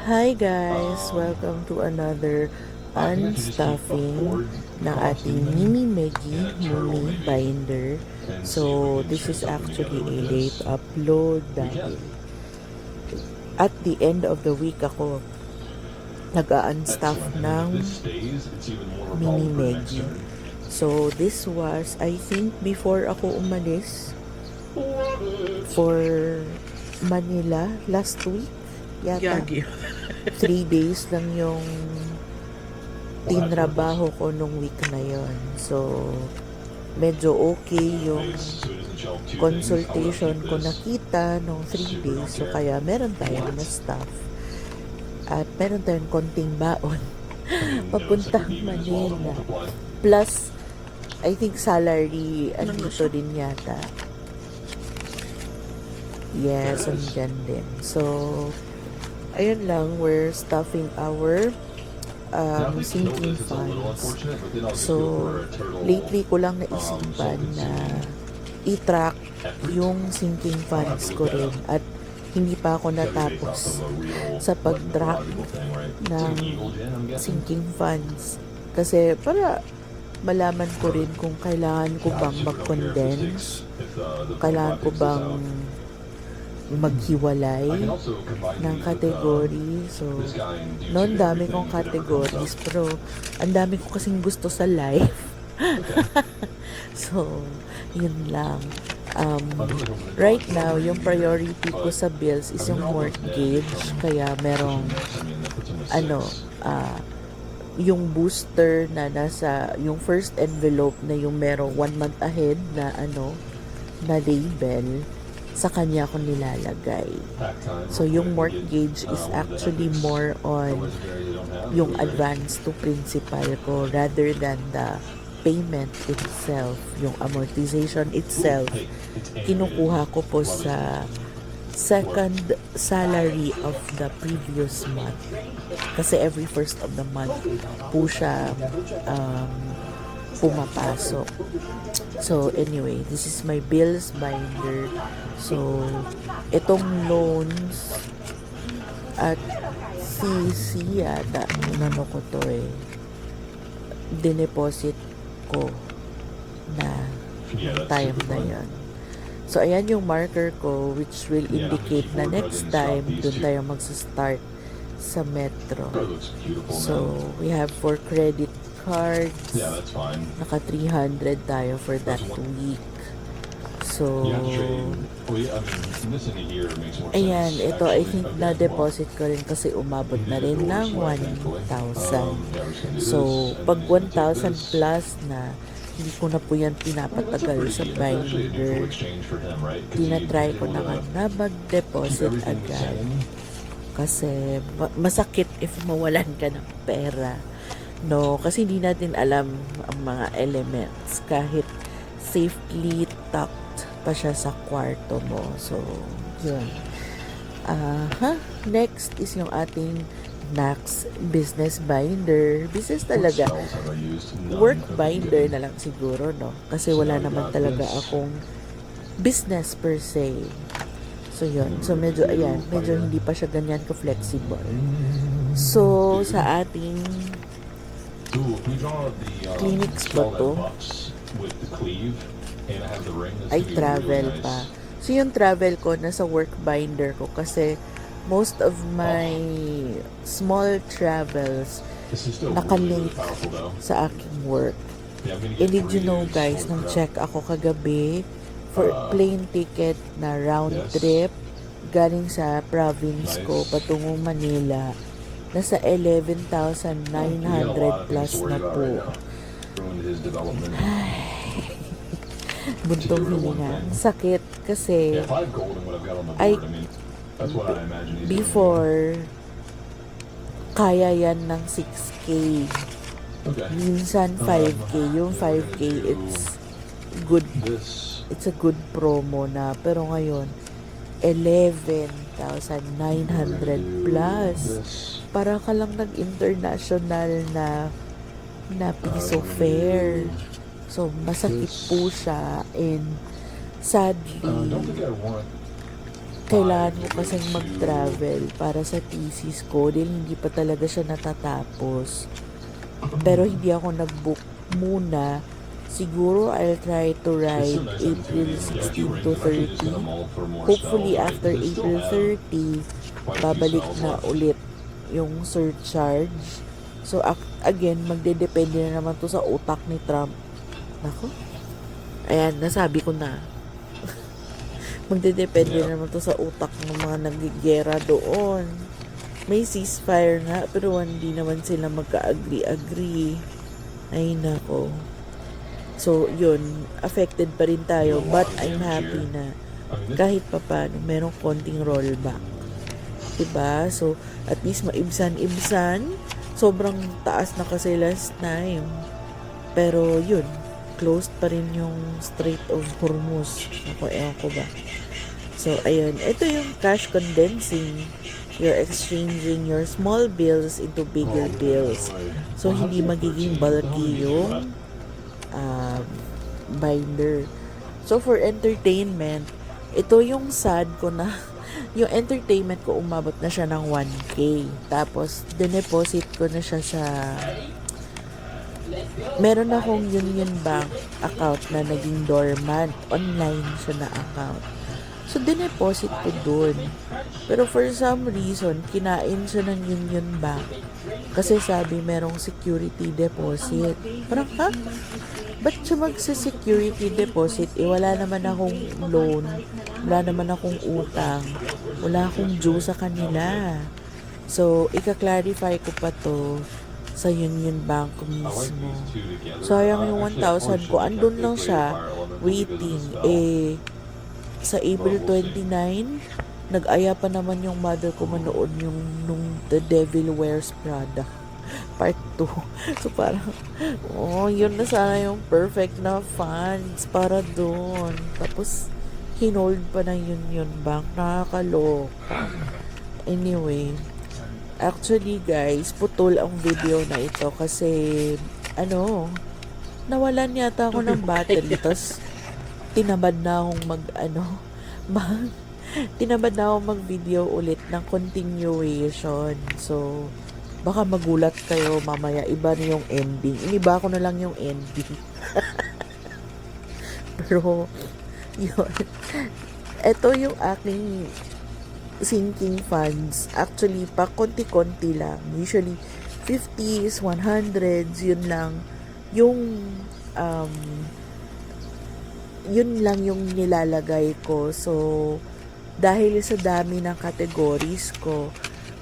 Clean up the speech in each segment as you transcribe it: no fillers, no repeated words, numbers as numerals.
Hi guys! Welcome to another unstuffing ng ating Mini Meggy Mumi binder. So, this is actually a late upload dahil at the end of the week ako nag-unstuff ng Mini Meggy. So, this was, I think, before ako umalis for Manila last week. Yata. 3 days lang yung tinrabaho ko nung week na yon. So, medyo okay yung consultation ko nakita nung 3 days. So, kaya meron tayong na staff. At meron tayong konting baon papuntang Manila. Plus, I think salary, andito din yata. Yes, andyan din. So, ayun lang, we're stuffing our sinking funds. So, lately ko lang naisipan na i-track yung sinking funds ko rin. At hindi pa ako natapos sa pag-track ng sinking funds. Kasi para malaman ko rin kung kailangan ko bang mag-condense, kailangan ko bang maghiwalay ng category. So, noon dami kong categories, pero ang dami ko kasing gusto sa life. So, yun lang. Right now, yung priority ko sa bills is yung mortgage. Kaya merong yung booster na nasa yung first envelope na yung merong 1 month ahead na na label, sa kanya ko nilalagay. So, yung mortgage is actually more on yung advance to principal ko rather than the payment itself. Yung amortization itself, kinukuha ko po sa second salary of the previous month. Kasi every first of the month po siya pumapasok. So, anyway, this is my bills binder. So, itong loans at CC yata, inano ko to dineposit ko na time na yan. So, ayan yung marker ko which will indicate na next time dun tayo magsa-start sa metro. So, we have for credit cards. Naka 300 tayo for that week. So, ayan, ito I think na-deposit ko rin kasi umabot na rin ng 1,000. So, pag 1,000 plus na, hindi ko na po yan pinapatagal sa binder. Tinatry ko naman na mag-deposit agad. Kasi masakit if mawalan ka ng pera. No, kasi hindi natin alam ang mga elements kahit safely tucked pa siya sa kwarto mo. So, yun. Next is yung ating Nax business binder. Business talaga. Work binder na lang siguro, no? Kasi wala naman talaga akong business per se. So, yun. So, medyo hindi pa siya ganyan ka-flexible. So, sa ating clinics ba to? Ay, travel pa. So, yung travel ko, nasa work binder ko kasi most of my small travels nakalink sa aking work. And did you know, guys, nung check ako kagabi for plane ticket na round trip galing sa province ko patungong Manila, nasa 11,900 plus na po. Buntong hininga. Sakit kasi before kaya yan ng 6K. Minsan 5K. Yung 5K it's good. It's a good promo na. Pero ngayon 11,900 plus. Para ka lang nag-international na piso fare. So, masakit po siya. And sadly, kailangan ko kasing mag-travel para sa thesis ko dahil hindi pa talaga siya natatapos. Pero hindi ako nag-book muna. Siguro I'll try to ride April 16 to 30. Hopefully after April 30, babalik na ulit yung surcharge. So again, magdedepende na naman to sa utak ni Trump. Nako. Ayan, nasabi ko na. Magdedepende na naman to sa utak ng mga nagigera doon. May ceasefire nga, pero hindi naman sila magka-agree. Ay, nako. So, yun, affected pa rin tayo, but I'm happy na kahit pa paano, merong konting rollback. Diba? So, at least maibsan-ibsan. Sobrang taas na kasi last time. Pero, yun, closed pa rin yung Strait of Hormuz. Ako, ewan ko ba. So, ayun. Ito yung cash condensing. You're exchanging your small bills into bigger bills. So, hindi magiging bulky yung binder. So, for entertainment, ito yung sad ko na yung entertainment ko umabot na siya ng 1K. Tapos, dineposit ko na siya sa meron akong Union Bank account na naging dormant. Online siya na account. So, dineposit ko dun. Pero for some reason, kinain siya ng Union Bank. Kasi sabi, merong security deposit. Parang, ha? Ba't siya magsa-security deposit? Wala naman akong loan. Wala naman akong utang. Wala akong due sa kanila. So, ika-clarify ko pa to sa Union Bank mismo. Sayang yung 1,000 ko. Andun lang siya, waiting. Sa April 29, nag-aya pa naman yung mother ko manood nung The Devil Wears Prada part 2. So parang, yun na sana yung perfect na funds para doon. Tapos, hinold pa ng Union Bank. Nakakaloka. Anyway, actually guys, putol ang video na ito kasi, nawalan yata ako ng battery. Tapos, tinamad na akong tinamad na akong mag-video ulit ng continuation. So, baka magulat kayo mamaya, iba na yung ending. Iniba ko na lang yung ending. Pero, yun. Ito yung aking sinking funds. Actually, pa konti-konti lang. Usually, 50s, 100s, yun lang. Yun lang yung nilalagay ko. So, dahil sa dami ng categories ko,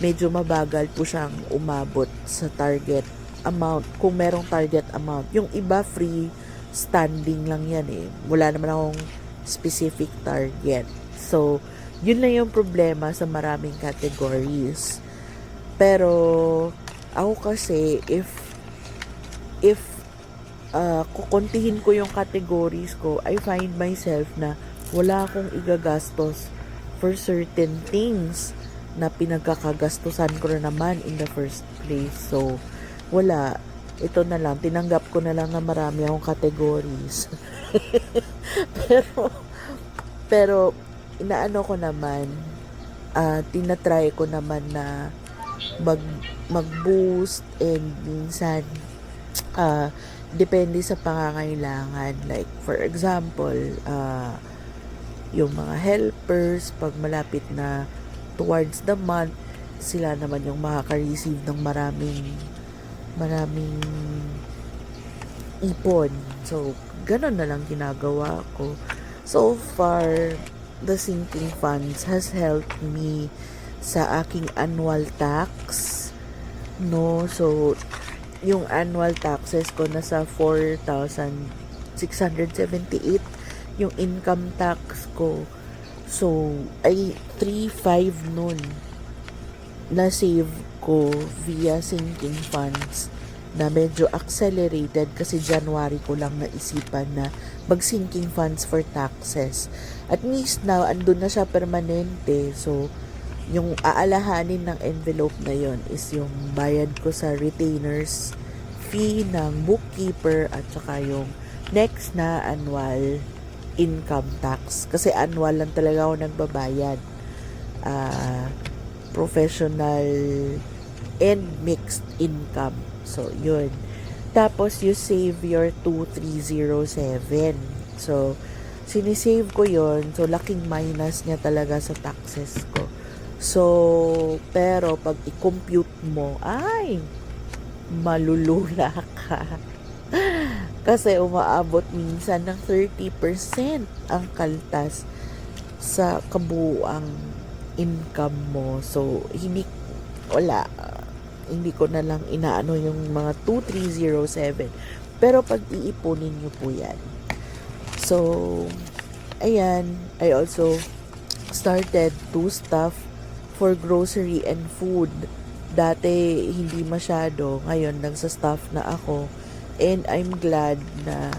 medyo mabagal po siyang umabot sa target amount. Kung merong target amount. Yung iba, free standing lang yan eh. Wala naman akong specific target. So, yun lang yung problema sa maraming categories. Pero, ako kasi, if kukuntihin ko yung categories ko, I find myself na wala akong igagastos for certain things na pinagkakagastusan ko na naman in the first place. So, wala. Ito na lang. Tinanggap ko na lang na marami akong categories. pero, inaano ko naman, tinatry ko naman na mag-boost and minsan, depende sa pangangailangan. Like, for example, yung mga helpers, pag malapit na towards the month, sila naman yung makaka-receive ng maraming ipon. So, ganun na lang ginagawa ko. So far, the sinking funds has helped me sa aking annual tax. No? So, yung annual taxes ko nasa 4,678 yung income tax ko. So, ay 3,500 nun na save ko via sinking funds na medyo accelerated kasi January ko lang naisipan na mag-sinking funds for taxes. At least now, andun na siya permanente. So, yung aalahanin ng envelope na yon is yung bayad ko sa retainers fee ng bookkeeper at saka yung next na annual income tax. Kasi annual lang talaga ako nagbabayad. ah, professional and mixed income. So, yun. Tapos, you save your 2,307. So, sinisave ko yon. So, laking minus niya talaga sa taxes ko. So, pero pag i-compute mo, ay, malulula ka. Kasi umaabot minsan ng 30% ang kaltas sa kabuuang income mo. So, hindi ko na lang inaano yung mga 2,307. Pero pag iipunin nyo po yan. So, ayan, I also started to stuff for grocery and food. Dati, hindi masyado. Ngayon, nagsa-stuff na ako. And I'm glad na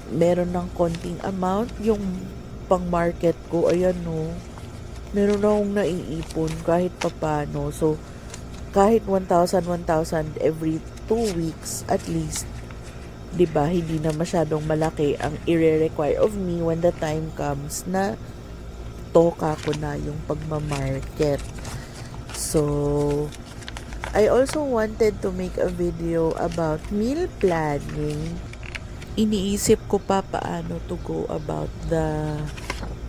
meron ng konting amount yung pang-market ko. Ayan, no. Meron akong naiipon kahit papano. So, kahit 1,000 every 2 weeks at least, 'di ba, hindi na masyadong malaki ang i-require of me when the time comes na toka ko na yung pagmamarket. So, I also wanted to make a video about meal planning. Iniisip ko pa paano to go about the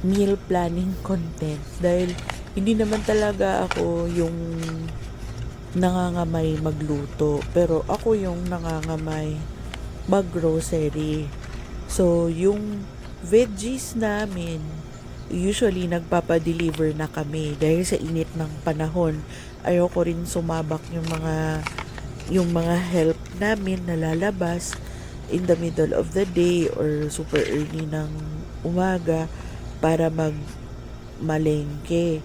meal planning content dahil hindi naman talaga ako yung nangangamay magluto, pero ako yung nangangamay mag-grocery. So, yung veggies namin, usually nagpapa-deliver na kami dahil sa init ng panahon. Ayoko rin sumabak yung mga help namin na lalabas in the middle of the day or super early ng umaga para malengke.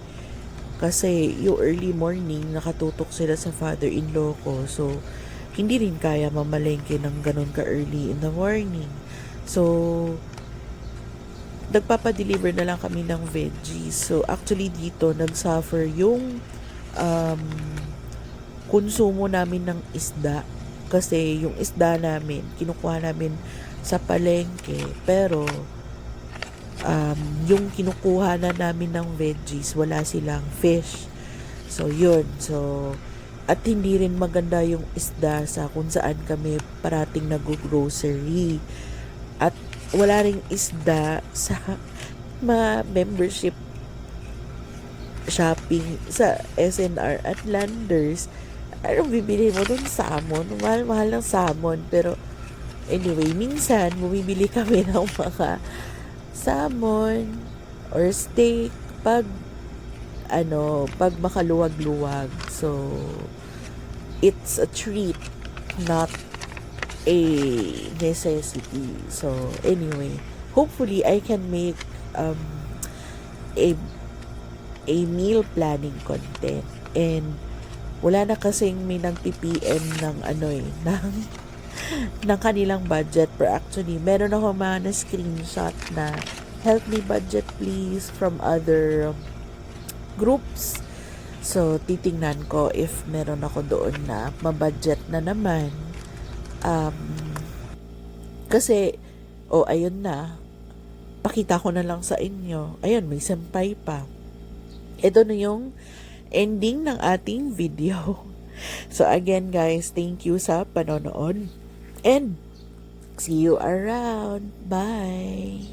Kasi yung early morning, nakatutok sila sa father-in-law ko. So, hindi rin kaya mamalengke ng ganun ka-early in the morning. So, nagpapa-deliver na lang kami ng veggies. So, actually dito, nagsuffer yung konsumo namin ng isda. Kasi yung isda namin, kinukuha namin sa palengke. Pero, yung kinukuha na namin ng veggies, wala silang fish. So, yun. So, at hindi rin maganda yung isda sa kung saan kami parating nag-grocery. At wala ring isda sa mga membership shopping sa SNR at Landers. Anong bibili mo dun? Salmon. Mahal-mahal ng salmon. Pero, anyway, minsan, bumibili kami ng mga salmon or steak pag makaluwag-luwag. So, it's a treat, not a necessity. So, anyway, hopefully, I can make a meal planning content. And, wala na kasing may nag-PPM ng kanilang budget. Pero actually, meron ako mga na-screenshot na help me budget please from other groups. So, titingnan ko if meron ako doon na mabudget na naman. Kasi, ayun na. Pakita ko na lang sa inyo. Ayun, may sampay pa. Ito na yung ending ng ating video. So, again guys, thank you sa panonood. And, see you around. Bye!